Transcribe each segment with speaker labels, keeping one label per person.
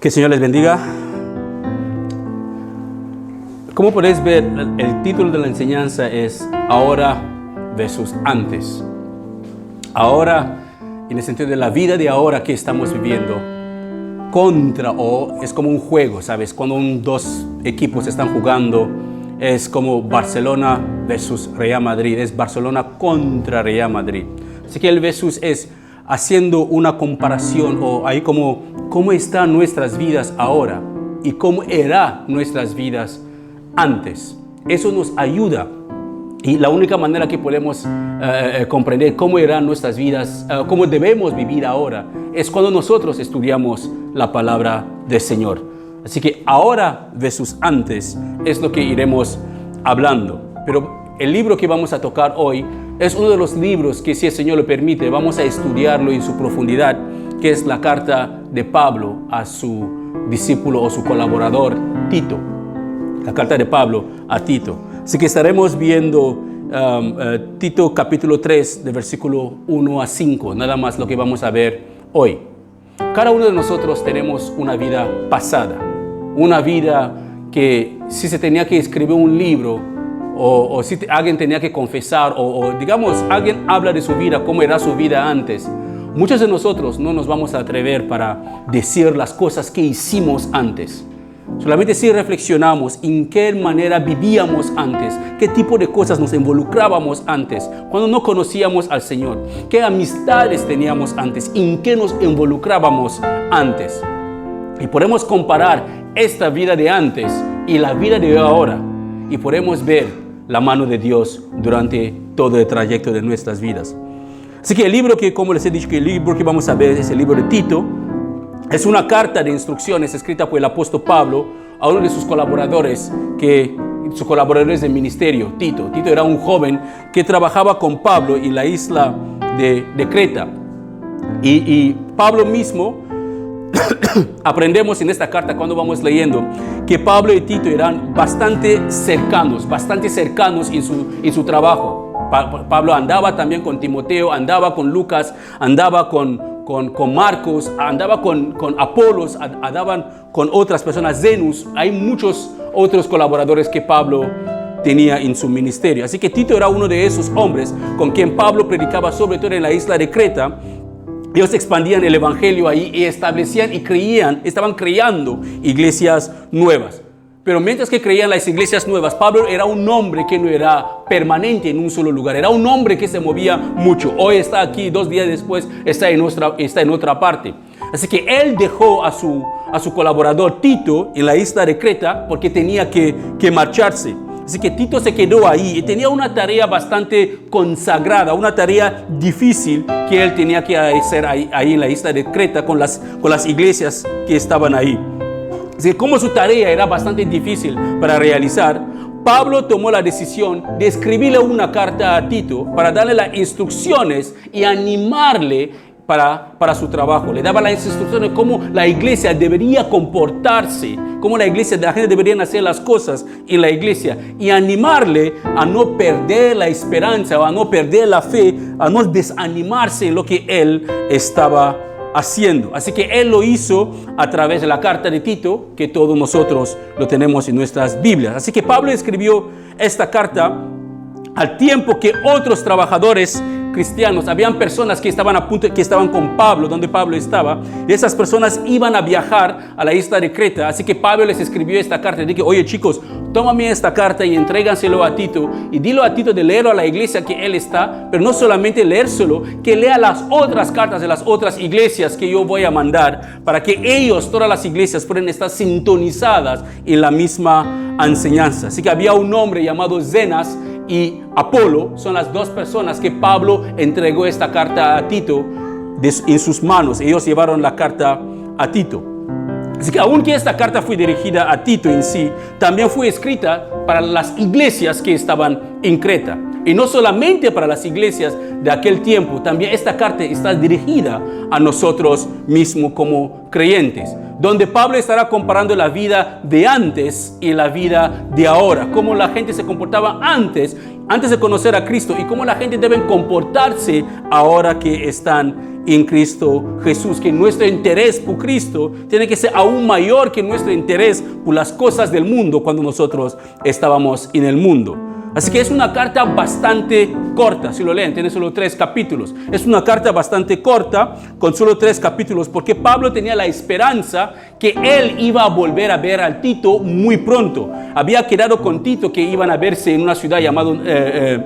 Speaker 1: Que el Señor les bendiga. Como podéis ver, el título de la enseñanza es Ahora versus Antes. Ahora, en el sentido de la vida de ahora que estamos viviendo, contra o es como un juego, ¿sabes? Cuando dos equipos están jugando, es como Barcelona versus Real Madrid, es Barcelona contra Real Madrid. Así que el versus es haciendo una comparación o ahí como cómo están nuestras vidas ahora y cómo eran nuestras vidas antes. Eso nos ayuda y la única manera que podemos comprender cómo eran nuestras vidas, cómo debemos vivir ahora, es cuando nosotros estudiamos la palabra del Señor. Así que ahora versus antes es lo que iremos hablando. Pero el libro que vamos a tocar hoy es uno de los libros que, si el Señor lo permite, vamos a estudiarlo en su profundidad, que es la carta de Pablo a su discípulo o su colaborador Tito. La carta de Pablo a Tito. Así que estaremos viendo Tito capítulo 3, de versículo 1 a 5, nada más lo que vamos a ver hoy. Cada uno de nosotros tenemos una vida pasada, una vida que si se tenía que escribir un libro, o si alguien tenía que confesar, o digamos, alguien habla de su vida, cómo era su vida antes. Muchos de nosotros no nos vamos a atrever para decir las cosas que hicimos antes. Solamente si reflexionamos en qué manera vivíamos antes, qué tipo de cosas nos involucrábamos antes, cuando no conocíamos al Señor, qué amistades teníamos antes, en qué nos involucrábamos antes. Y podemos comparar esta vida de antes y la vida de ahora, y podemos ver la mano de Dios durante todo el trayecto de nuestras vidas. Así que el libro que, como les he dicho, que el libro que vamos a ver es el libro de Tito. Es una carta de instrucciones escrita por el apóstol Pablo a uno de sus colaboradores del ministerio, Tito. Tito era un joven que trabajaba con Pablo en la isla de Creta. Y Pablo mismo, aprendemos en esta carta cuando vamos leyendo que Pablo y Tito eran bastante cercanos en su trabajo. Pablo andaba también con Timoteo, andaba con Lucas, andaba con Marcos, andaba con Apolos, andaban con otras personas, Zenus. Hay muchos otros colaboradores que Pablo tenía en su ministerio. Así que Tito era uno de esos hombres con quien Pablo predicaba, sobre todo en la isla de Creta. Ellos expandían el evangelio ahí y establecían y estaban creando iglesias nuevas. Pero mientras que creían las iglesias nuevas, Pablo era un hombre que no era permanente en un solo lugar. Era un hombre que se movía mucho. Hoy está aquí, 2 días después está en otra parte. Así que él dejó a su colaborador Tito en la isla de Creta porque tenía que marcharse. Así que Tito se quedó ahí y tenía una tarea bastante consagrada, una tarea difícil que él tenía que hacer ahí en la isla de Creta con las iglesias que estaban ahí. Así que como su tarea era bastante difícil para realizar, Pablo tomó la decisión de escribirle una carta a Tito para darle las instrucciones y animarle para su trabajo. Le daba las instrucciones de cómo la iglesia debería comportarse, cómo la gente debería hacer las cosas en la iglesia, y animarle a no perder la esperanza o a no perder la fe, a no desanimarse en lo que él estaba haciendo. Así que él lo hizo a través de la carta de Tito, que todos nosotros lo tenemos en nuestras Biblias. Así que Pablo escribió esta carta al tiempo que otros trabajadores cristianos, habían personas que estaban con Pablo, donde Pablo estaba, y esas personas iban a viajar a la isla de Creta. Así que Pablo les escribió esta carta y dijo: oye chicos, tómame esta carta y entréganselo a Tito, y dilo a Tito de leerlo a la iglesia que él está, pero no solamente leérselo, que lea las otras cartas de las otras iglesias que yo voy a mandar, para que ellos, todas las iglesias, puedan estar sintonizadas en la misma enseñanza. Así que había un hombre llamado Zenas y Apolo, son las dos personas que Pablo entregó esta carta a Tito en sus manos. Ellos llevaron la carta a Tito. Así que aunque esta carta fue dirigida a Tito en sí, también fue escrita para las iglesias que estaban en Creta. Y no solamente para las iglesias de aquel tiempo, también esta carta está dirigida a nosotros mismos como creyentes, donde Pablo estará comparando la vida de antes y la vida de ahora, cómo la gente se comportaba antes de conocer a Cristo y cómo la gente debe comportarse ahora que están en Cristo Jesús, que nuestro interés por Cristo tiene que ser aún mayor que nuestro interés por las cosas del mundo cuando nosotros estábamos en el mundo. Así que es una carta bastante corta, si lo leen, tiene solo 3 capítulos. Es una carta bastante corta, con solo 3 capítulos, porque Pablo tenía la esperanza que él iba a volver a ver al Tito muy pronto. Había quedado con Tito que iban a verse en una ciudad llamada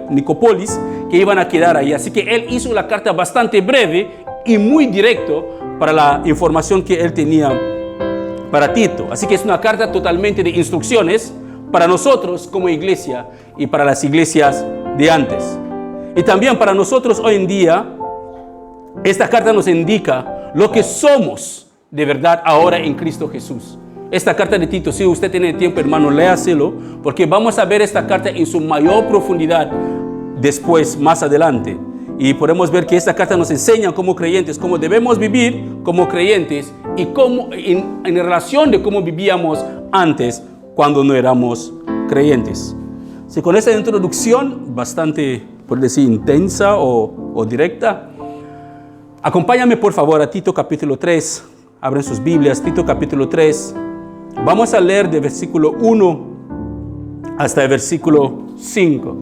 Speaker 1: Nicópolis, que iban a quedar ahí. Así que él hizo la carta bastante breve y muy directo para la información que él tenía para Tito. Así que es una carta totalmente de instrucciones para nosotros como iglesia y para las iglesias de antes. Y también para nosotros hoy en día, esta carta nos indica lo que somos de verdad ahora en Cristo Jesús. Esta carta de Tito, si usted tiene tiempo, hermano, léaselo, porque vamos a ver esta carta en su mayor profundidad después, más adelante. Y podemos ver que esta carta nos enseña como creyentes cómo debemos vivir como creyentes y cómo, en relación de cómo vivíamos antes cuando no éramos creyentes. Si con esta introducción bastante, por decir, intensa o directa, acompáñame por favor a Tito capítulo 3. Abren sus Biblias, Tito capítulo 3. Vamos a leer de versículo 1 hasta el versículo 5.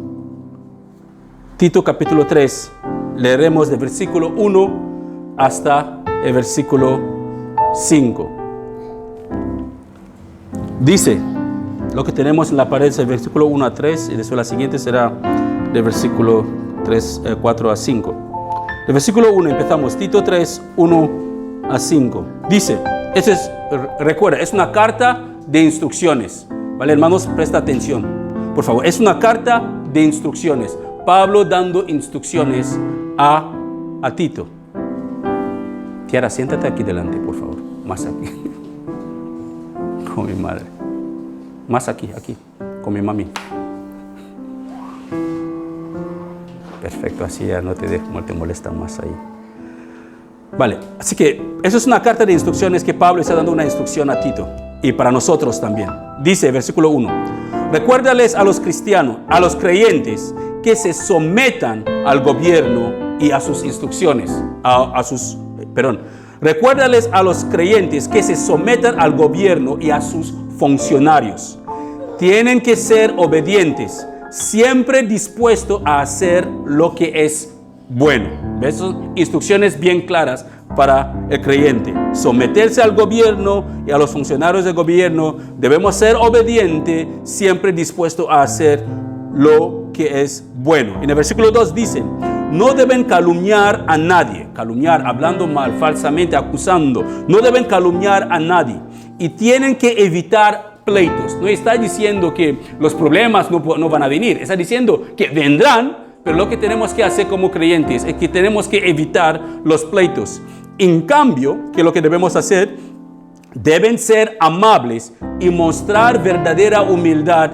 Speaker 1: Tito capítulo 3. Leeremos de versículo 1 hasta el versículo 5. Dice lo que tenemos en la pared, es el versículo 1 a 3, y después la siguiente será del versículo 4 a 5. El versículo 1 empezamos, Tito 3, 1 a 5. Dice, recuerda, es una carta de instrucciones. ¿Vale, hermanos? Presta atención, por favor. Es una carta de instrucciones. Pablo dando instrucciones a Tito. Tiara, siéntate aquí delante, por favor. Más aquí. Con mi madre. Más aquí, con mi mami. Perfecto, así ya no te molesta más ahí. Vale, así que eso es una carta de instrucciones que Pablo está dando una instrucción a Tito. Y para nosotros también. Dice, versículo 1. Recuérdales a los cristianos, a los creyentes, que se sometan al gobierno y a sus instrucciones. Recuérdales a los creyentes que se sometan al gobierno y a sus funcionarios. Tienen que ser obedientes, siempre dispuestos a hacer lo que es bueno. ¿Ves? Son instrucciones bien claras para el creyente. Someterse al gobierno y a los funcionarios del gobierno. Debemos ser obedientes, siempre dispuestos a hacer lo que es bueno. En el versículo 2 dice, no deben calumniar a nadie. Calumniar, hablando mal, falsamente, acusando. No deben calumniar a nadie. Y tienen que evitar pleitos. No está diciendo que los problemas no van a venir. Está diciendo que vendrán, pero lo que tenemos que hacer como creyentes es que tenemos que evitar los pleitos. En cambio, que lo que debemos hacer, deben ser amables y mostrar verdadera humildad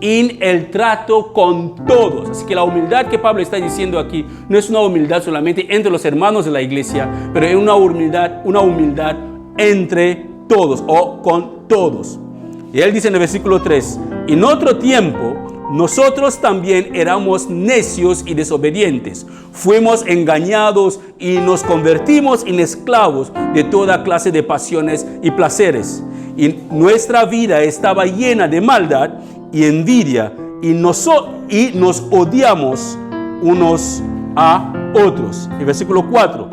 Speaker 1: en el trato con todos. Así que la humildad que Pablo está diciendo aquí no es una humildad solamente entre los hermanos de la iglesia, pero es una humildad entre todos o con todos. Y él dice en el versículo 3, en otro tiempo nosotros también éramos necios y desobedientes, fuimos engañados y nos convertimos en esclavos de toda clase de pasiones y placeres. Y nuestra vida estaba llena de maldad y envidia y nos odiamos unos a otros. El versículo 4,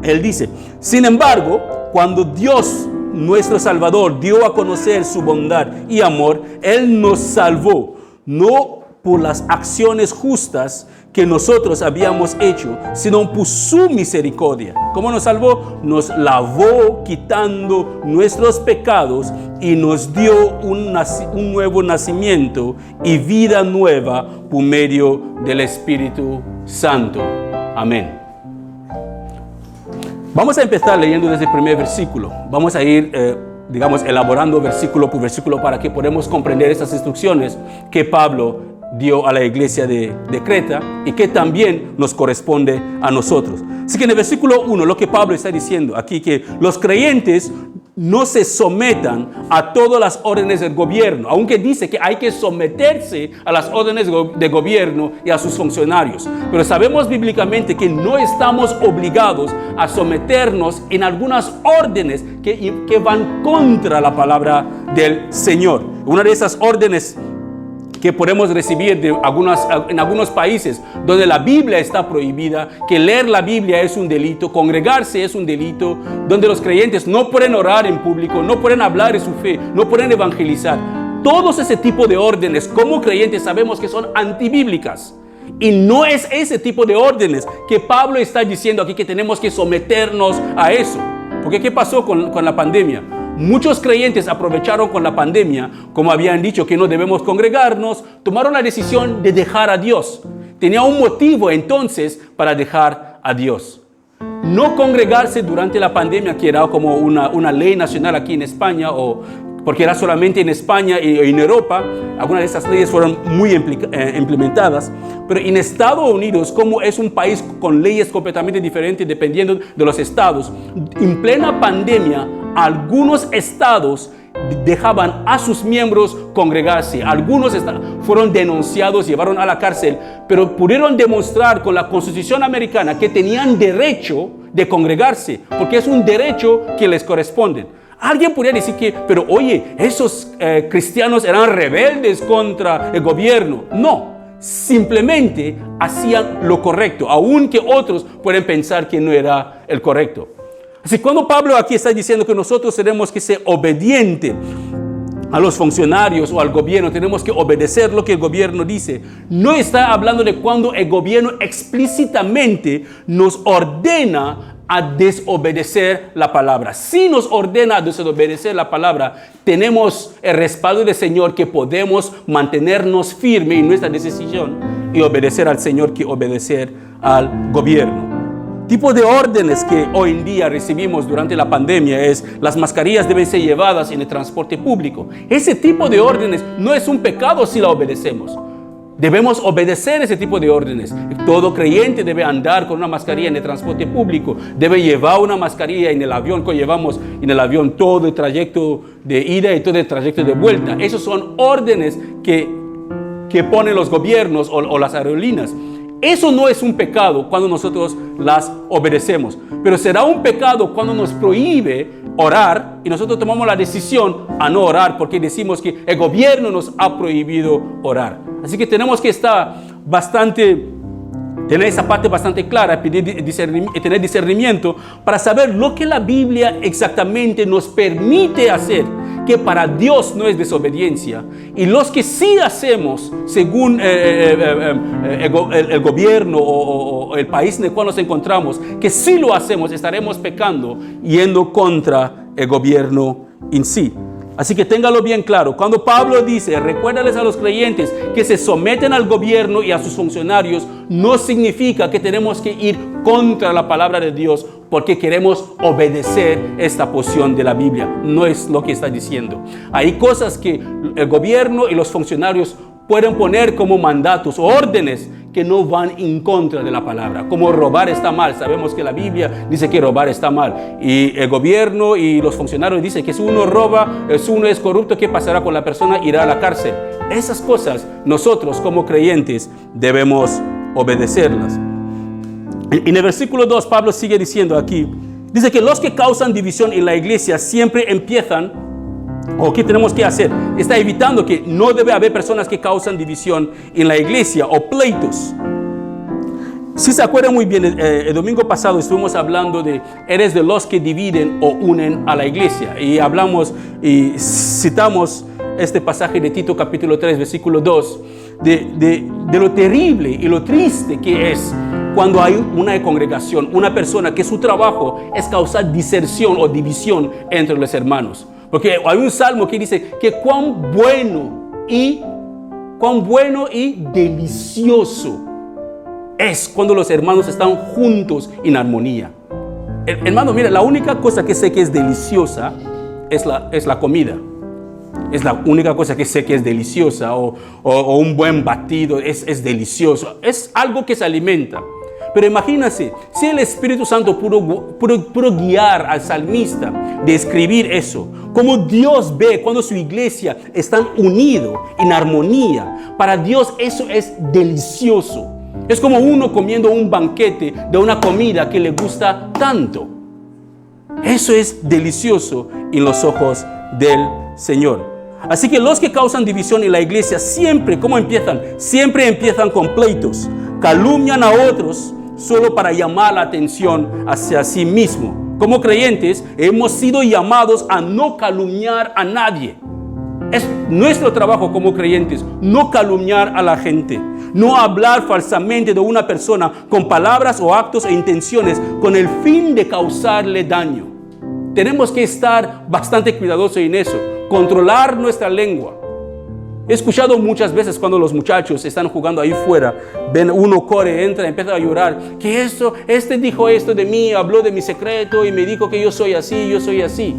Speaker 1: él dice, sin embargo, cuando Dios nuestro Salvador dio a conocer su bondad y amor, Él nos salvó, no por las acciones justas que nosotros habíamos hecho, sino por su misericordia. ¿Cómo nos salvó? Nos lavó quitando nuestros pecados y nos dio un nuevo nacimiento y vida nueva por medio del Espíritu Santo. Amén. Vamos a empezar leyendo desde el primer versículo. Vamos a ir, elaborando versículo por versículo para que podamos comprender estas instrucciones que Pablo dio a la iglesia de Creta y que también nos corresponde a nosotros. Así que en el versículo 1, lo que Pablo está diciendo aquí, que los creyentes no se sometan a todas las órdenes del gobierno, aunque dice que hay que someterse a las órdenes de gobierno y a sus funcionarios. Pero sabemos bíblicamente que no estamos obligados a someternos en algunas órdenes que van contra la palabra del Señor. Una de esas órdenes que podemos recibir en algunos países donde la Biblia está prohibida, que leer la Biblia es un delito, congregarse es un delito, donde los creyentes no pueden orar en público, no pueden hablar de su fe, no pueden evangelizar. Todos ese tipo de órdenes, como creyentes, sabemos que son antibíblicas. Y no es ese tipo de órdenes que Pablo está diciendo aquí que tenemos que someternos a eso. Porque ¿qué pasó con la pandemia? Muchos creyentes aprovecharon con la pandemia, como habían dicho que no debemos congregarnos, tomaron la decisión de dejar a Dios. Tenía un motivo entonces para dejar a Dios. No congregarse durante la pandemia, que era como una ley nacional aquí en España, o porque era solamente en España y en Europa. Algunas de esas leyes fueron muy implementadas. Pero en Estados Unidos, como es un país con leyes completamente diferentes dependiendo de los estados, en plena pandemia, algunos estados dejaban a sus miembros congregarse. Algunos fueron denunciados, llevaron a la cárcel, pero pudieron demostrar con la Constitución americana que tenían derecho de congregarse, porque es un derecho que les corresponde. Alguien podría decir pero oye, esos cristianos eran rebeldes contra el gobierno. No, simplemente hacían lo correcto, aunque otros pueden pensar que no era el correcto. Así cuando Pablo aquí está diciendo que nosotros tenemos que ser obedientes a los funcionarios o al gobierno, tenemos que obedecer lo que el gobierno dice, no está hablando de cuando el gobierno explícitamente nos ordena a desobedecer la palabra. Si nos ordena a desobedecer la palabra, tenemos el respaldo del Señor que podemos mantenernos firmes en nuestra decisión y obedecer al Señor que obedecer al gobierno. Tipo de órdenes que hoy en día recibimos durante la pandemia es: las mascarillas deben ser llevadas en el transporte público. Ese tipo de órdenes no es un pecado si la obedecemos. Debemos obedecer ese tipo de órdenes. Todo creyente debe andar con una mascarilla en el transporte público. Debe llevar una mascarilla en el avión, que llevamos en el avión todo el trayecto de ida y todo el trayecto de vuelta. Esas son órdenes que ponen los gobiernos o las aerolíneas. Eso no es un pecado cuando nosotros las obedecemos, pero será un pecado cuando nos prohíbe orar y nosotros tomamos la decisión a no orar porque decimos que el gobierno nos ha prohibido orar. Así que tenemos que tener esa parte bastante clara, tener discernimiento para saber lo que la Biblia exactamente nos permite hacer, que para Dios no es desobediencia, y los que sí hacemos según el gobierno o el país en el cual nos encontramos, que sí lo hacemos, estaremos pecando yendo contra el gobierno en sí. Así que téngalo bien claro. Cuando Pablo dice, recuérdales a los creyentes que se someten al gobierno y a sus funcionarios, no significa que tenemos que ir contra la palabra de Dios porque queremos obedecer esta porción de la Biblia. No es lo que está diciendo. Hay cosas que el gobierno y los funcionarios pueden poner como mandatos o órdenes que no van en contra de la palabra. Como robar está mal. Sabemos que la Biblia dice que robar está mal. Y el gobierno y los funcionarios dicen que si uno roba, si uno es corrupto, ¿qué pasará con la persona? Irá a la cárcel. Esas cosas nosotros como creyentes debemos obedecerlas. En el versículo 2 Pablo sigue diciendo aquí, dice que los que causan división en la iglesia siempre empiezan, o ¿qué tenemos que hacer? Está evitando que no debe haber personas que causan división en la iglesia o pleitos. Si se acuerdan muy bien, el domingo pasado estuvimos hablando de eres de los que dividen o unen a la iglesia. Y hablamos y citamos este pasaje de Tito capítulo 3 versículo 2 de lo terrible y lo triste que es cuando hay una congregación, una persona que su trabajo es causar diserción o división entre los hermanos. Porque hay un salmo que dice que cuán bueno y delicioso es cuando los hermanos están juntos en armonía. Hermano, mira, la única cosa que sé que es deliciosa es la comida. Es la única cosa que sé que es deliciosa, o un buen batido es delicioso. Es algo que se alimenta. Pero imagínense, si el Espíritu Santo pudo guiar al salmista de escribir eso, como Dios ve cuando su iglesia están unidos en armonía. Para Dios eso es delicioso. Es como uno comiendo un banquete de una comida que le gusta tanto. Eso es delicioso en los ojos del Señor. Así que los que causan división en la iglesia siempre, ¿cómo empiezan? Siempre empiezan con pleitos. Calumnian a otros solo para llamar la atención hacia sí mismo. Como creyentes, hemos sido llamados a no calumniar a nadie. Es nuestro trabajo como creyentes no calumniar a la gente, no hablar falsamente de una persona con palabras o actos e intenciones con el fin de causarle daño. Tenemos que estar bastante cuidadosos en eso, controlar nuestra lengua. He escuchado muchas veces cuando los muchachos están jugando ahí fuera, ven uno corre, entra, empieza a llorar, que este dijo esto de mí, habló de mi secreto y me dijo que yo soy así, yo soy así.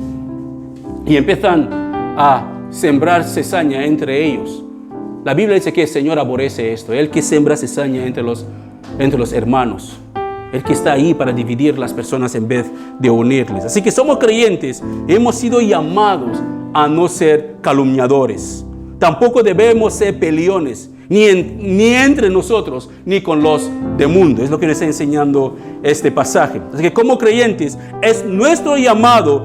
Speaker 1: Y empiezan a sembrar cizaña entre ellos. La Biblia dice que el Señor aborrece esto, el que siembra cizaña entre los hermanos, el que está ahí para dividir las personas en vez de unirles. Así que somos creyentes, hemos sido llamados a no ser calumniadores. Tampoco debemos ser peleones, ni entre nosotros, ni con los del mundo. Es lo que nos está enseñando este pasaje. Así que como creyentes, es nuestro llamado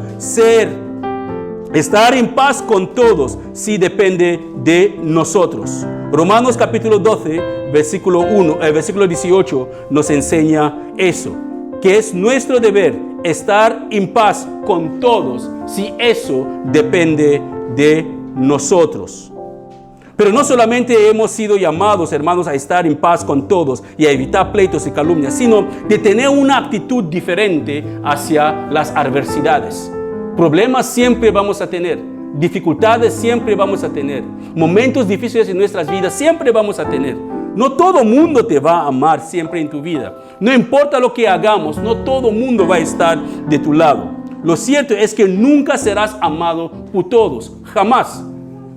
Speaker 1: estar en paz con todos, si depende de nosotros. Romanos capítulo 12, versículo 18, nos enseña eso, que es nuestro deber estar en paz con todos, si eso depende de nosotros. Pero no solamente hemos sido llamados, hermanos, a estar en paz con todos y a evitar pleitos y calumnias, sino de tener una actitud diferente hacia las adversidades. Problemas siempre vamos a tener, dificultades siempre vamos a tener, momentos difíciles en nuestras vidas siempre vamos a tener. No todo mundo te va a amar siempre en tu vida. No importa lo que hagamos, no todo mundo va a estar de tu lado. Lo cierto es que nunca serás amado por todos, jamás.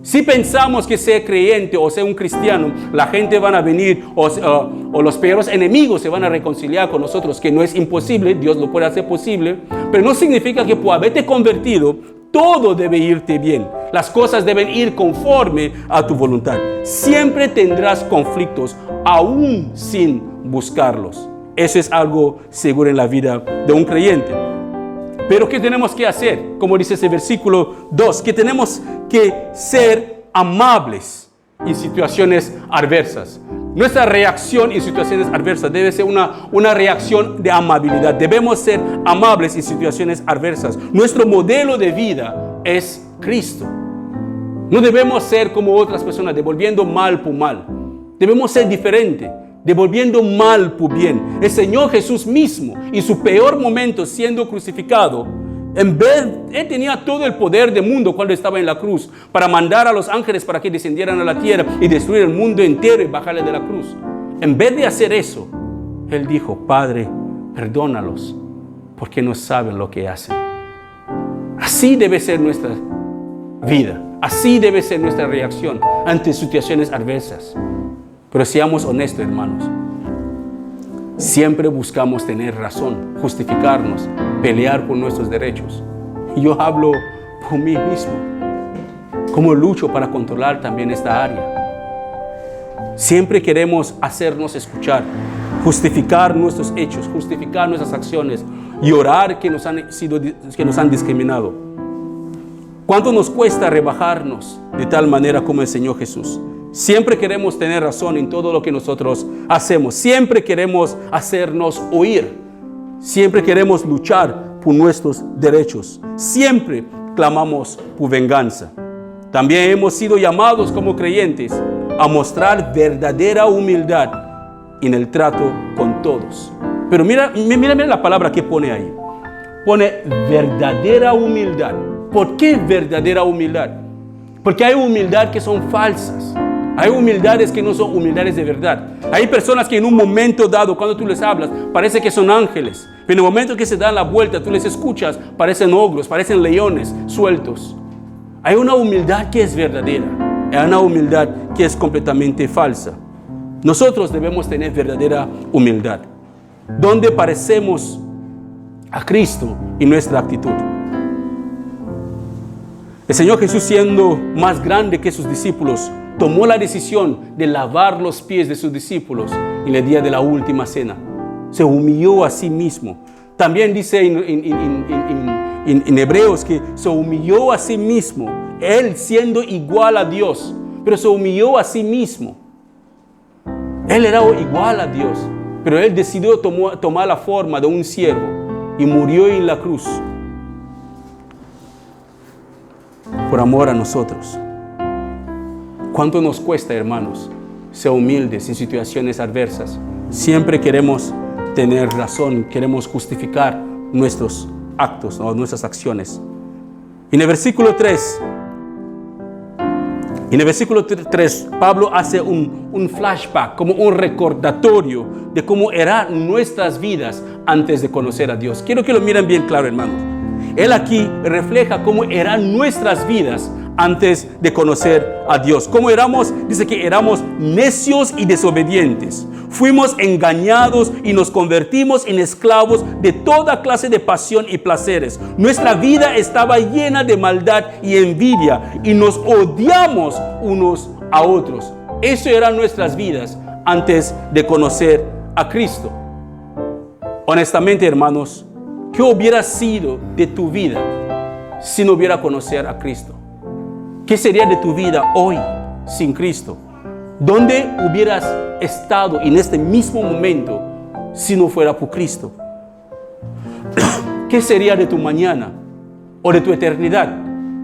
Speaker 1: Si pensamos que ser creyente o ser un cristiano, la gente van a venir o los peores enemigos se van a reconciliar con nosotros, que no es imposible, Dios lo puede hacer posible, pero no significa que por haberte convertido, todo debe irte bien. Las cosas deben ir conforme a tu voluntad. Siempre tendrás conflictos, aún sin buscarlos. Eso es algo seguro en la vida de un creyente. Pero ¿qué tenemos que hacer? Como dice ese versículo 2, que tenemos que ser amables en situaciones adversas. Nuestra reacción en situaciones adversas debe ser una reacción de amabilidad. Debemos ser amables en situaciones adversas. Nuestro modelo de vida es Cristo. No debemos ser como otras personas, devolviendo mal por mal. Debemos ser diferentes, devolviendo mal por bien. El Señor Jesús mismo, en su peor momento siendo crucificado, Él tenía todo el poder del mundo cuando estaba en la cruz, para mandar a los ángeles para que descendieran a la tierra y destruir el mundo entero y bajarle de la cruz. En vez de hacer eso, Él dijo: Padre, perdónalos, porque no saben lo que hacen. Así debe ser nuestra vida, así debe ser nuestra reacción ante situaciones adversas. Pero seamos honestos, hermanos. Siempre buscamos tener razón, justificarnos, pelear por nuestros derechos. Y yo hablo por mí mismo. Como lucho para controlar también esta área. Siempre queremos hacernos escuchar, justificar nuestros hechos, justificar nuestras acciones y orar que nos han discriminado. ¿Cuánto nos cuesta rebajarnos de tal manera como el Señor Jesús? Siempre queremos tener razón en todo lo que nosotros hacemos. Siempre queremos hacernos oír. Siempre queremos luchar por nuestros derechos. Siempre clamamos por venganza. También hemos sido llamados como creyentes a mostrar verdadera humildad en el trato con todos. Pero mira la palabra que pone ahí. Pone verdadera humildad. ¿Por qué verdadera humildad? Porque hay humildad que son falsas. Hay humildades que no son humildades de verdad. Hay personas que en un momento dado, cuando tú les hablas, parece que son ángeles. Pero en el momento que se dan la vuelta, tú les escuchas, parecen ogros, parecen leones sueltos. Hay una humildad que es verdadera, hay una humildad que es completamente falsa. Nosotros debemos tener verdadera humildad, donde parecemos a Cristo en nuestra actitud. El Señor Jesús, siendo más grande que sus discípulos, tomó la decisión de lavar los pies de sus discípulos en el día de la última cena. Se humilló a sí mismo. También dice en Hebreos que se humilló a sí mismo, Él siendo igual a Dios, pero se humilló a sí mismo. Él era igual a Dios, pero Él decidió tomar la forma de un siervo y murió en la cruz por amor a nosotros. ¿Cuánto nos cuesta, hermanos, ser humildes en situaciones adversas? Siempre queremos tener razón, queremos justificar nuestros actos o nuestras acciones. En el versículo 3, Pablo hace un flashback, como un recordatorio de cómo eran nuestras vidas antes de conocer a Dios. Quiero que lo miren bien claro, hermanos. Él aquí refleja cómo eran nuestras vidas antes de conocer a Dios. ¿Cómo éramos? Dice que éramos necios y desobedientes. Fuimos engañados y nos convertimos en esclavos de toda clase de pasión y placeres. Nuestra vida estaba llena de maldad y envidia y nos odiamos unos a otros. Eso eran nuestras vidas antes de conocer a Cristo. Honestamente, hermanos, ¿qué hubiera sido de tu vida si no hubiera conocido a Cristo? ¿Qué sería de tu vida hoy sin Cristo? ¿Dónde hubieras estado en este mismo momento si no fuera por Cristo? ¿Qué sería de tu mañana o de tu eternidad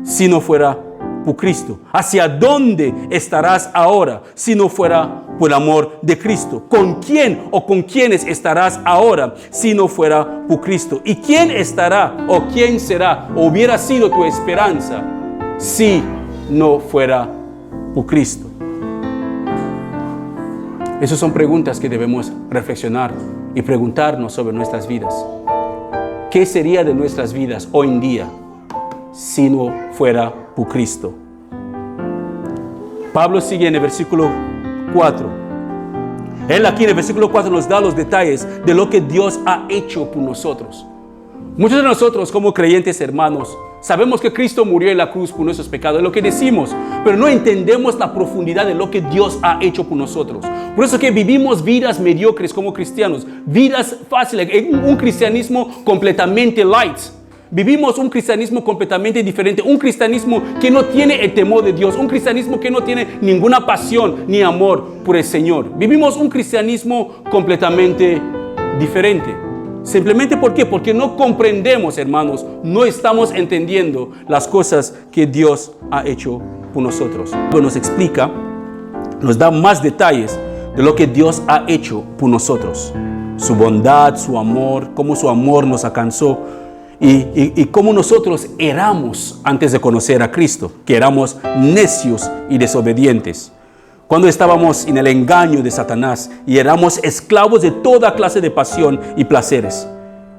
Speaker 1: si no fuera por Cristo? ¿Hacia dónde estarás ahora si no fuera por el amor de Cristo? ¿Con quién o con quiénes estarás ahora si no fuera por Cristo? ¿Y quién estará o quién será o hubiera sido tu esperanza si no fuera por Cristo? Esas son preguntas que debemos reflexionar y preguntarnos sobre nuestras vidas. ¿Qué sería de nuestras vidas hoy en día si no fuera por Cristo? Pablo sigue en el versículo 4. Él aquí en el versículo 4 nos da los detalles de lo que Dios ha hecho por nosotros. Muchos de nosotros como creyentes, hermanos, sabemos que Cristo murió en la cruz por nuestros pecados, es lo que decimos, pero no entendemos la profundidad de lo que Dios ha hecho por nosotros. Por eso que vivimos vidas mediocres como cristianos, vidas fáciles, un cristianismo completamente light. Vivimos un cristianismo completamente diferente, un cristianismo que no tiene el temor de Dios, un cristianismo que no tiene ninguna pasión ni amor por el Señor. Vivimos un cristianismo completamente diferente. Simplemente ¿por qué? Porque no comprendemos, hermanos, no estamos entendiendo las cosas que Dios ha hecho por nosotros. Nos explica, nos da más detalles de lo que Dios ha hecho por nosotros. Su bondad, su amor, cómo su amor nos alcanzó y cómo nosotros éramos antes de conocer a Cristo, que éramos necios y desobedientes. Cuando estábamos en el engaño de Satanás y éramos esclavos de toda clase de pasión y placeres.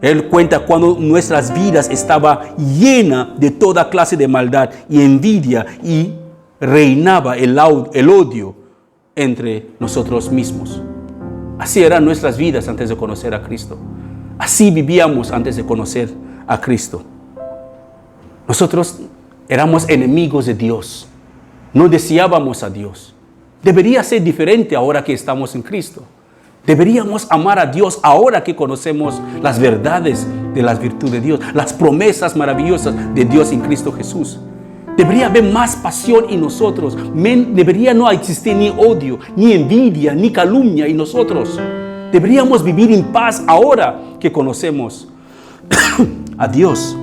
Speaker 1: Él cuenta cuando nuestras vidas estaban llenas de toda clase de maldad y envidia y reinaba el odio entre nosotros mismos. Así eran nuestras vidas antes de conocer a Cristo. Así vivíamos antes de conocer a Cristo. Nosotros éramos enemigos de Dios. No deseábamos a Dios. Debería ser diferente ahora que estamos en Cristo. Deberíamos amar a Dios ahora que conocemos las verdades de las virtudes de Dios, las promesas maravillosas de Dios en Cristo Jesús. Debería haber más pasión en nosotros. Debería no existir ni odio, ni envidia, ni calumnia en nosotros. Deberíamos vivir en paz ahora que conocemos a Dios.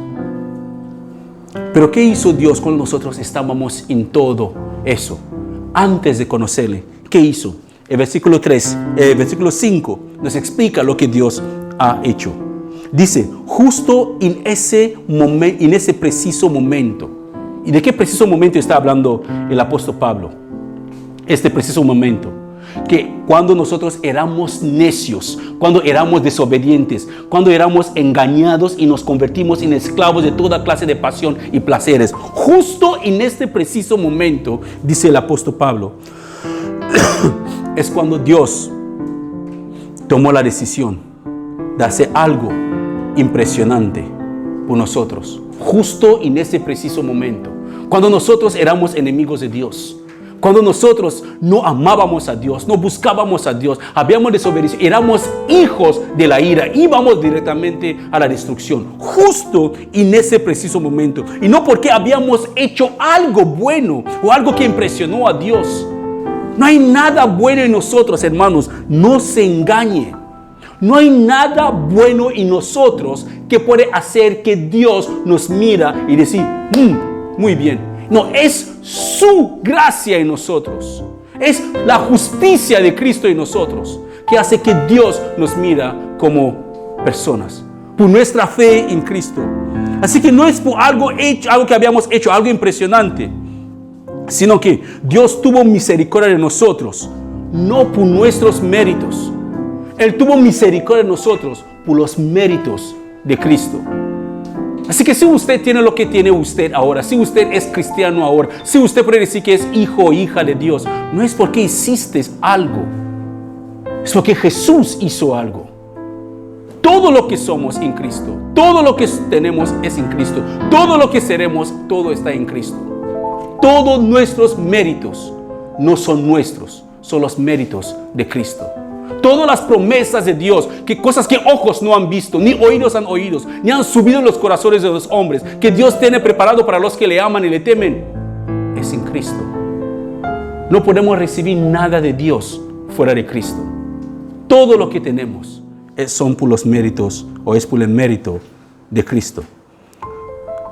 Speaker 1: Pero ¿qué hizo Dios cuando nosotros estábamos en todo eso? Antes de conocerle, ¿qué hizo? El versículo 5 nos explica lo que Dios ha hecho. Dice, justo en ese preciso momento. ¿Y de qué preciso momento está hablando el apóstol Pablo? Este preciso momento. que cuando nosotros éramos necios, cuando éramos desobedientes, cuando éramos engañados y nos convertimos en esclavos de toda clase de pasión y placeres, justo en este preciso momento, dice el apóstol Pablo, es cuando Dios tomó la decisión de hacer algo impresionante por nosotros, justo en ese preciso momento, cuando nosotros éramos enemigos de Dios, cuando nosotros no amábamos a Dios, no buscábamos a Dios, habíamos desobedecido, éramos hijos de la ira, íbamos directamente a la destrucción, justo en ese preciso momento, y no porque habíamos hecho algo bueno o algo que impresionó a Dios. No hay nada bueno en nosotros, hermanos, no se engañe. No hay nada bueno en nosotros que puede hacer que Dios nos mira y decir, muy bien. No, es su gracia en nosotros. Es la justicia de Cristo en nosotros que hace que Dios nos mira como personas. Por nuestra fe en Cristo. Así que no es por algo que habíamos hecho, algo impresionante, sino que Dios tuvo misericordia de nosotros, no por nuestros méritos. Él tuvo misericordia de nosotros por los méritos de Cristo. Así que si usted tiene lo que tiene usted ahora, si usted es cristiano ahora, si usted puede decir que es hijo o hija de Dios, no es porque hiciste algo, es porque Jesús hizo algo. Todo lo que somos en Cristo, todo lo que tenemos es en Cristo, todo lo que seremos, todo está en Cristo. Todos nuestros méritos no son nuestros, son los méritos de Cristo. Todas las promesas de Dios, que cosas que ojos no han visto, ni oídos han oído, ni han subido en los corazones de los hombres, que Dios tiene preparado para los que le aman y le temen, es en Cristo. No podemos recibir nada de Dios fuera de Cristo. Todo lo que tenemos son por los méritos, o es por el mérito de Cristo.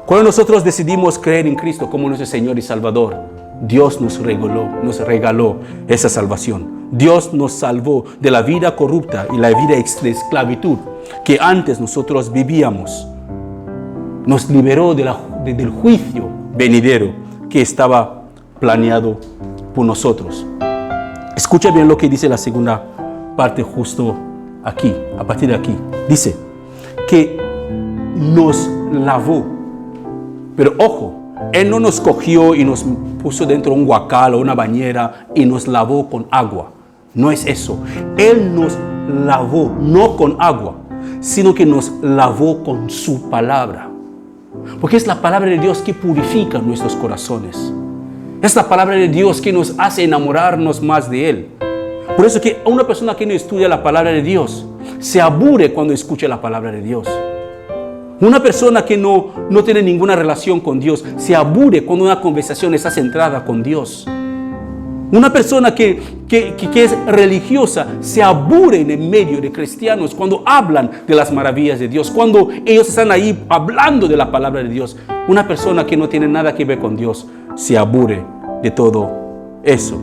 Speaker 1: Cuando nosotros decidimos creer en Cristo como nuestro Señor y Salvador, Dios nos regaló esa salvación. Dios nos salvó de la vida corrupta y la vida de esclavitud que antes nosotros vivíamos. Nos liberó del juicio venidero que estaba planeado por nosotros. Escucha bien lo que dice la segunda parte justo aquí, a partir de aquí. Dice que nos lavó. Pero ojo, Él no nos cogió y nos puso dentro de un guacal o una bañera y nos lavó con agua. No es eso. Él nos lavó, no con agua, sino que nos lavó con su palabra. Porque es la palabra de Dios que purifica nuestros corazones. Es la palabra de Dios que nos hace enamorarnos más de Él. Por eso que una persona que no estudia la palabra de Dios se aburre cuando escucha la palabra de Dios. Una persona que no tiene ninguna relación con Dios se aburre cuando una conversación está centrada con Dios. Una persona que es religiosa se aburre en el medio de cristianos cuando hablan de las maravillas de Dios, cuando ellos están ahí hablando de la palabra de Dios. Una persona que no tiene nada que ver con Dios se aburre de todo eso.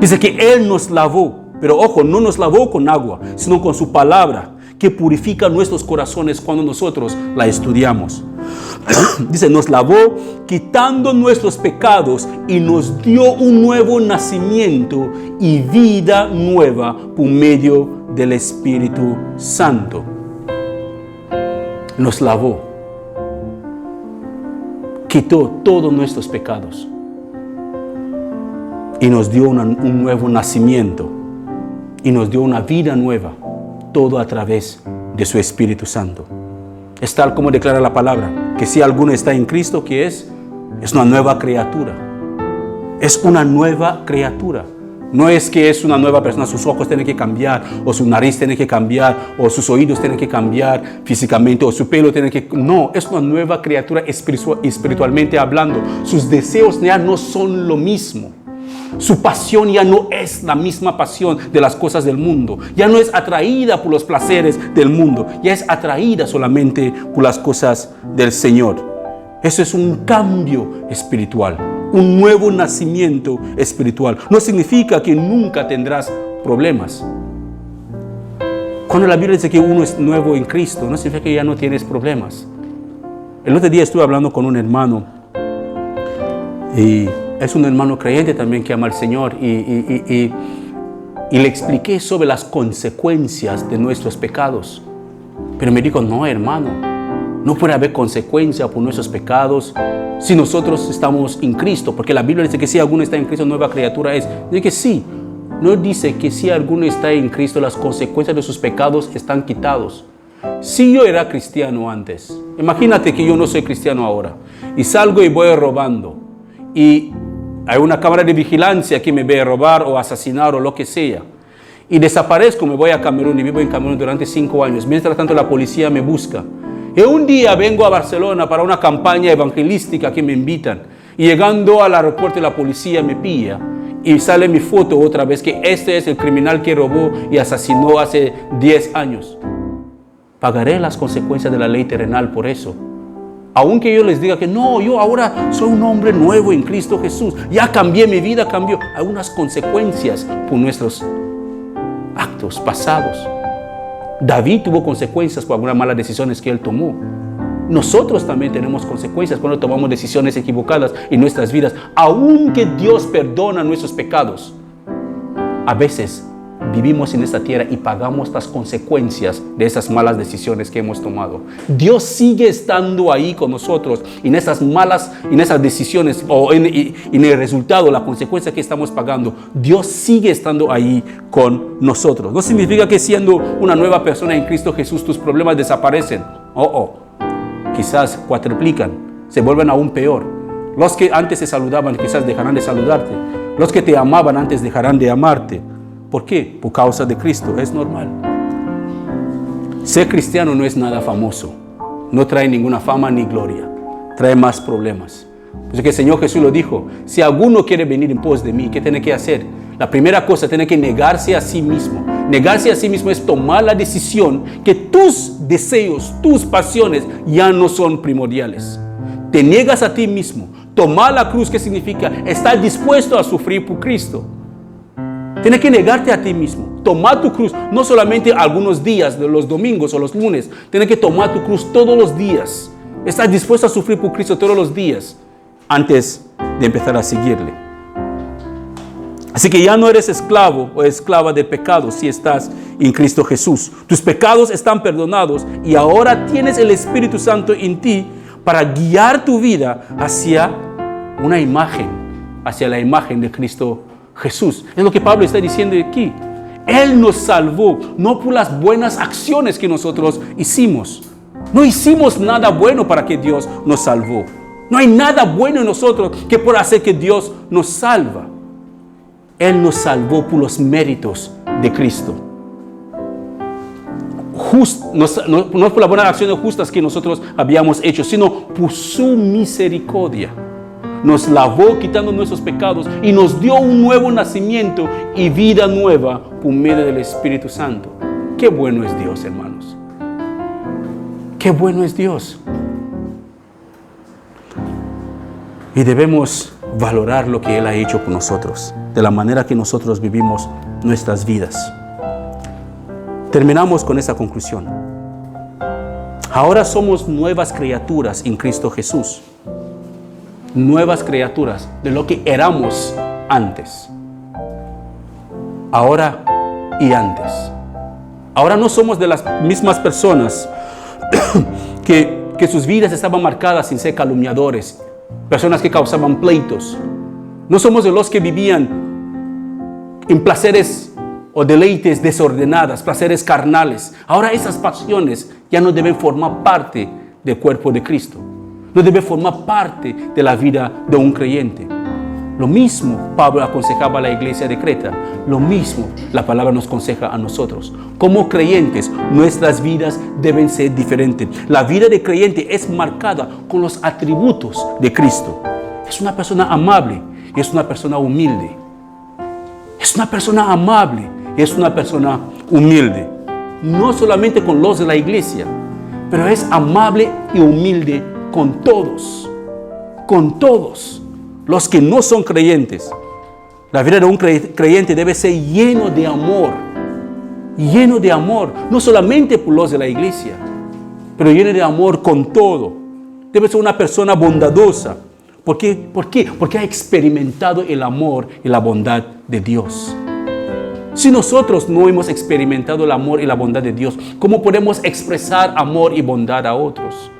Speaker 1: Dice que Él nos lavó, pero ojo, no nos lavó con agua, sino con su palabra, que purifica nuestros corazones cuando nosotros la estudiamos. Dice, nos lavó quitando nuestros pecados y nos dio un nuevo nacimiento y vida nueva por medio del Espíritu Santo. Nos lavó, quitó todos nuestros pecados y nos dio un nuevo nacimiento y nos dio una vida nueva. Todo a través de su Espíritu Santo. Es tal como declara la palabra, que si alguno está en Cristo, ¿qué es? Es una nueva criatura. Es una nueva criatura. No es que es una nueva persona, sus ojos tienen que cambiar, o su nariz tiene que cambiar, o sus oídos tienen que cambiar físicamente, o su pelo tiene que... No, es una nueva criatura espiritualmente hablando. Sus deseos ya no son lo mismo. Su pasión ya no es la misma pasión de las cosas del mundo. Ya no es atraída por los placeres del mundo. Ya es atraída solamente por las cosas del Señor. Eso es un cambio espiritual, un nuevo nacimiento espiritual. No significa que nunca tendrás problemas. Cuando la Biblia dice que uno es nuevo en Cristo, no significa que ya no tienes problemas. El otro día estuve hablando con un hermano y es un hermano creyente también que ama al Señor y le expliqué sobre las consecuencias de nuestros pecados. Pero me dijo, no, hermano, no puede haber consecuencia por nuestros pecados si nosotros estamos en Cristo, porque la Biblia dice que si alguno está en Cristo, nueva criatura es. Dice que sí, no dice que si alguno está en Cristo, las consecuencias de sus pecados están quitados. Si yo era cristiano antes, imagínate que yo no soy cristiano ahora, y salgo y voy robando, y hay una cámara de vigilancia que me ve robar o asesinar o lo que sea, y desaparezco, me voy a Camerún y vivo en Camerún durante 5 años, mientras tanto la policía me busca. Y un día vengo a Barcelona para una campaña evangelística que me invitan. Y llegando al aeropuerto la policía me pilla y sale mi foto otra vez que este es el criminal que robó y asesinó hace 10 años. Pagaré las consecuencias de la ley terrenal por eso. Aunque yo les diga que no, yo ahora soy un hombre nuevo en Cristo Jesús. Ya cambié, mi vida cambió. Hay unas consecuencias por nuestros actos pasados. David tuvo consecuencias por algunas malas decisiones que él tomó. Nosotros también tenemos consecuencias cuando tomamos decisiones equivocadas en nuestras vidas. Aunque Dios perdona nuestros pecados, a veces vivimos en esta tierra y pagamos las consecuencias de esas malas decisiones que hemos tomado. Dios sigue estando ahí con nosotros en esas decisiones o en el resultado, la consecuencia que estamos pagando. Dios sigue estando ahí con nosotros. No significa que siendo una nueva persona en Cristo Jesús tus problemas desaparecen. Quizás cuatriplican, se vuelven aún peor. Los que antes se saludaban quizás dejarán de saludarte. Los que te amaban antes dejarán de amarte. ¿Por qué? Por causa de Cristo, es normal. Ser cristiano no es nada famoso, no trae ninguna fama ni gloria, trae más problemas. Porque el Señor Jesús lo dijo, si alguno quiere venir en pos de mí, ¿qué tiene que hacer? La primera cosa, tiene que negarse a sí mismo. Negarse a sí mismo es tomar la decisión que tus deseos, tus pasiones ya no son primordiales. Te niegas a ti mismo. Tomar la cruz, ¿qué significa? Estar dispuesto a sufrir por Cristo. Tienes que negarte a ti mismo. Tomar tu cruz, no solamente algunos días, de los domingos o los lunes. Tienes que tomar tu cruz todos los días. Estás dispuesto a sufrir por Cristo todos los días antes de empezar a seguirle. Así que ya no eres esclavo o esclava de pecado si estás en Cristo Jesús. Tus pecados están perdonados y ahora tienes el Espíritu Santo en ti para guiar tu vida hacia una imagen, hacia la imagen de Cristo Jesús. Es lo que Pablo está diciendo aquí. Él nos salvó, no por las buenas acciones que nosotros hicimos. No hicimos nada bueno para que Dios nos salvó. No hay nada bueno en nosotros que por hacer que Dios nos salva. Él nos salvó por los méritos de Cristo. No por las buenas acciones justas que nosotros habíamos hecho, sino por su misericordia. Nos lavó quitando nuestros pecados y nos dio un nuevo nacimiento y vida nueva por medio del Espíritu Santo. Qué bueno es Dios, hermanos. Qué bueno es Dios. Y debemos valorar lo que Él ha hecho por nosotros, de la manera que nosotros vivimos nuestras vidas. Terminamos con esta conclusión. Ahora somos nuevas criaturas en Cristo Jesús. Nuevas criaturas de lo que éramos antes. Ahora y antes. Ahora no somos de las mismas personas que sus vidas estaban marcadas sin ser calumniadores, personas que causaban pleitos. No somos de los que vivían en placeres o deleites desordenadas, placeres carnales. Ahora esas pasiones ya no deben formar parte del cuerpo de Cristo. No debe formar parte de la vida de un creyente. Lo mismo Pablo aconsejaba a la iglesia de Creta. Lo mismo la palabra nos aconseja a nosotros. Como creyentes, nuestras vidas deben ser diferentes. La vida de creyente es marcada con los atributos de Cristo. Es una persona amable y es una persona humilde. Es una persona amable y es una persona humilde. No solamente con los de la iglesia, pero es amable y humilde con todos. Con todos. Los que no son creyentes. La vida de un creyente debe ser lleno de amor. Lleno de amor. No solamente por los de la iglesia, pero lleno de amor con todo. Debe ser una persona bondadosa, ¿Por qué? ¿Por qué? Porque ha experimentado el amor y la bondad de Dios. Si nosotros no hemos experimentado el amor y la bondad de Dios, ¿cómo podemos expresar amor y bondad a otros?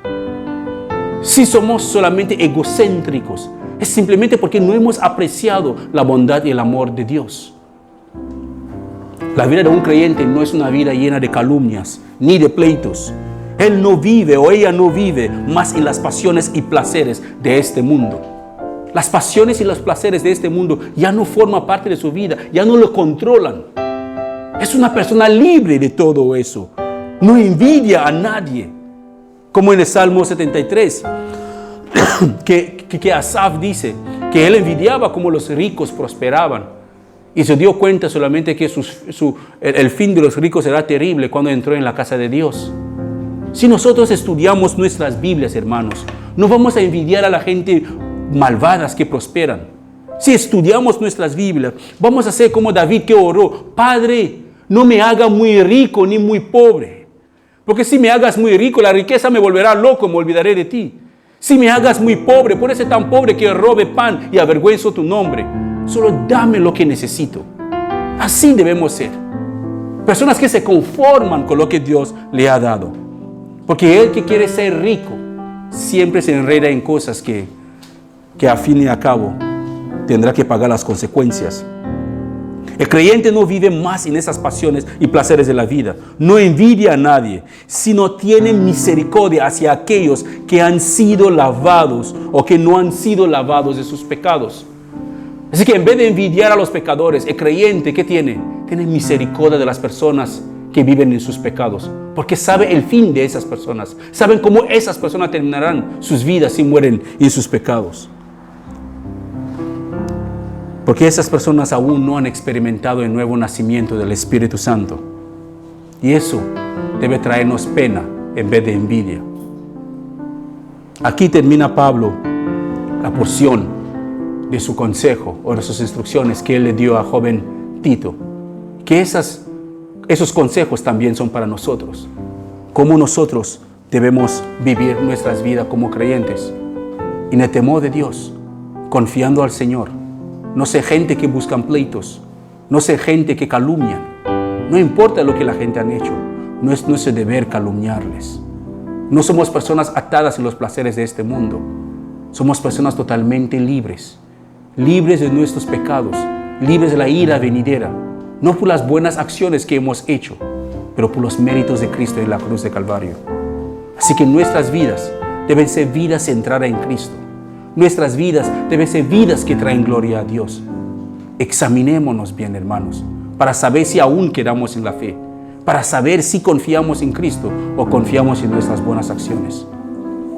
Speaker 1: Si somos solamente egocéntricos, es simplemente porque no hemos apreciado la bondad y el amor de Dios. La vida de un creyente no es una vida llena de calumnias ni de pleitos. Él no vive o ella no vive más en las pasiones y placeres de este mundo. Las pasiones y los placeres de este mundo ya no forman parte de su vida, ya no lo controlan. Es una persona libre de todo eso. No envidia a nadie. Como en el Salmo 73, que Asaf dice que él envidiaba como los ricos prosperaban. Y se dio cuenta solamente que el fin de los ricos era terrible cuando entró en la casa de Dios. Si nosotros estudiamos nuestras Biblias, hermanos, no vamos a envidiar a la gente malvadas que prosperan. Si estudiamos nuestras Biblias, vamos a ser como David que oró: Padre, no me haga muy rico ni muy pobre. Porque si me hagas muy rico, la riqueza me volverá loco, me olvidaré de ti. Si me hagas muy pobre, puede ser tan pobre que robe pan y avergüenzo tu nombre. Solo dame lo que necesito. Así debemos ser. Personas que se conforman con lo que Dios le ha dado. Porque el que quiere ser rico siempre se enreda en cosas que a fin y a cabo tendrá que pagar las consecuencias. El creyente no vive más en esas pasiones y placeres de la vida. No envidia a nadie, sino tiene misericordia hacia aquellos que han sido lavados o que no han sido lavados de sus pecados. Así que en vez de envidiar a los pecadores, el creyente, ¿qué tiene? Tiene misericordia de las personas que viven en sus pecados. Porque sabe el fin de esas personas. Saben cómo esas personas terminarán sus vidas si mueren en sus pecados. Porque esas personas aún no han experimentado el nuevo nacimiento del Espíritu Santo. Y eso debe traernos pena en vez de envidia. Aquí termina Pablo la porción de su consejo o de sus instrucciones que él le dio a joven Tito. Que esos consejos también son para nosotros. Cómo nosotros debemos vivir nuestras vidas como creyentes. En el temor de Dios, confiando al Señor. No sé gente que buscan pleitos. No sé gente que calumnian. No importa lo que la gente han hecho. No es nuestro deber calumniarles. No somos personas atadas en los placeres de este mundo. Somos personas totalmente libres. Libres de nuestros pecados. Libres de la ira venidera. No por las buenas acciones que hemos hecho, pero por los méritos de Cristo en la cruz de Calvario. Así que nuestras vidas deben ser vidas centradas en Cristo. Nuestras vidas deben ser vidas que traen gloria a Dios. Examinémonos bien, hermanos, para saber si aún quedamos en la fe, para saber si confiamos en Cristo o confiamos en nuestras buenas acciones.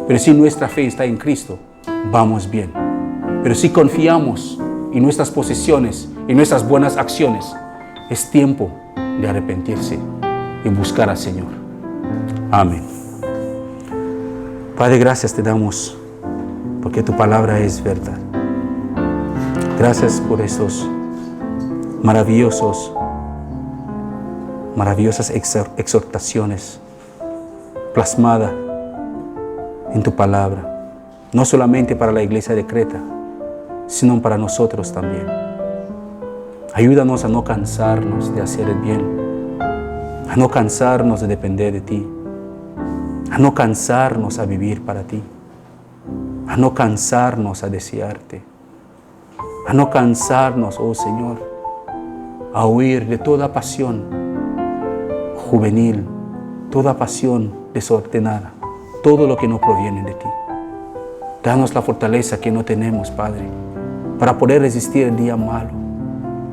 Speaker 1: Pero si nuestra fe está en Cristo, vamos bien. Pero si confiamos en nuestras posesiones, en nuestras buenas acciones, es tiempo de arrepentirse y buscar al Señor. Amén. Padre, gracias te damos porque tu palabra es verdad. Gracias por esos maravillosas exhortaciones plasmadas en tu palabra, no solamente para la iglesia de Creta, sino para nosotros también. Ayúdanos a no cansarnos de hacer el bien, a no cansarnos de depender de ti, a no cansarnos a vivir para ti, a no cansarnos a desearte, a no cansarnos, oh Señor, a huir de toda pasión juvenil, toda pasión desordenada, todo lo que no proviene de ti. Danos la fortaleza que no tenemos, Padre, para poder resistir el día malo,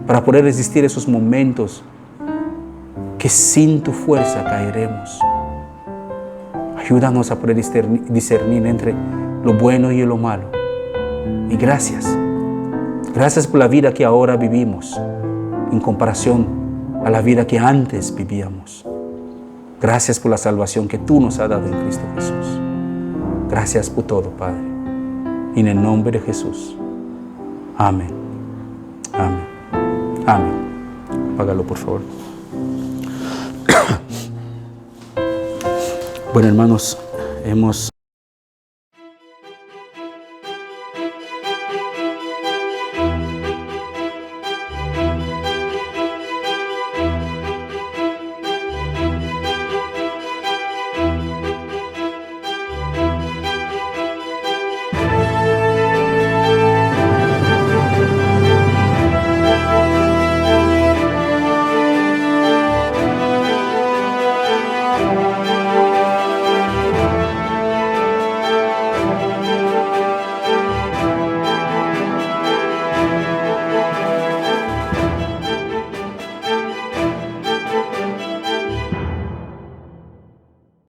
Speaker 1: para poder resistir esos momentos que sin tu fuerza caeremos. Ayúdanos a poder discernir entre lo bueno y lo malo. Y gracias. Gracias por la vida que ahora vivimos en comparación a la vida que antes vivíamos. Gracias por la salvación que tú nos has dado en Cristo Jesús. Gracias por todo, Padre. En el nombre de Jesús. Amén. Amén. Amén. Apágalo, por favor. Bueno, hermanos, hemos